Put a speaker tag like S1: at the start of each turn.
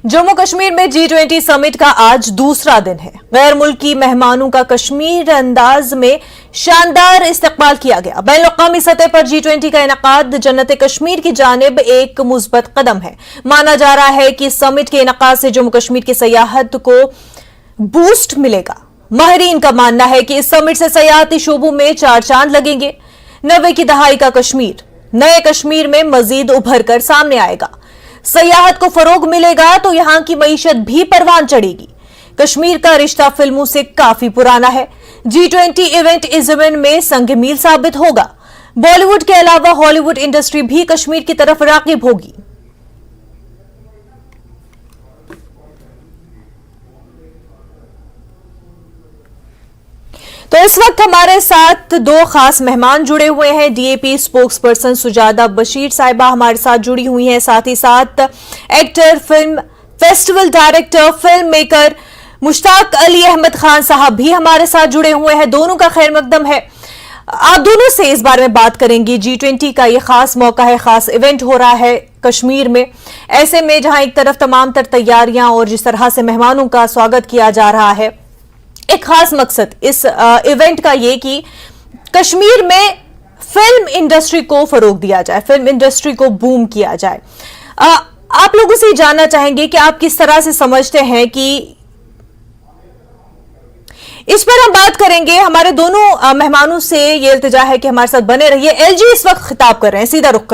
S1: जम्मू कश्मीर में G20 summit का आज दूसरा दिन है। गैर मुल्की मेहमानों का कश्मीर अंदाज में शानदार इस्तकबाल किया गया। बैनुल-अक़वामी सतह पर G20 का इनकाद जन्नत कश्मीर की जानिब एक मुस्बत कदम है। माना जा रहा है कि समिट के इनकाद से जम्मू कश्मीर की सयाहत को बूस्ट मिलेगा। माहिरीन का मानना है कि इस समिट से सयाहती शोबों में चार चांद लगेंगे। 90 की दहाई का कश्मीर नए कश्मीर में मजीद उभर कर सामने आएगा। सयाहत को फरोग मिलेगा तो यहां की मईशत भी परवान चढ़ेगी। कश्मीर का रिश्ता फिल्मों से काफी पुराना है। G20 इवेंट इस ज़मीन में संग मील साबित होगा। बॉलीवुड के अलावा हॉलीवुड इंडस्ट्री भी कश्मीर की तरफ राग़िब होगी। तो इस वक्त हमारे साथ दो खास मेहमान जुड़े हुए हैं। DAP spokesperson Sujada Bashir साहिबा हमारे साथ जुड़ी हुई हैं। साथ ही साथ actor, film festival director, film maker Mushtaq Ali Ahmad Khan साहब भी हमारे साथ जुड़े हुए हैं। दोनों का खैर मकदम है। आप दोनों से इस बारे में बात करेंगे। G20 का ये खास मौका है, खास इवेंट हो रहा है कश्मीर में। ऐसे में जहां एक तरफ तमाम तर तैयारियां और जिस तरह से मेहमानों का स्वागत किया जा रहा है, एक खास मकसद इस इवेंट का ये कि कश्मीर में फिल्म इंडस्ट्री को फरोग दिया जाए, फिल्म इंडस्ट्री को बूम किया जाए। आप लोगों से जानना चाहेंगे कि आप किस तरह से समझते हैं कि इस पर हम बात करेंगे। हमारे दोनों मेहमानों से ये इल्तिजा है कि हमारे साथ बने रहिए। LG इस वक्त खिताब कर रहे हैं, सीधा रुख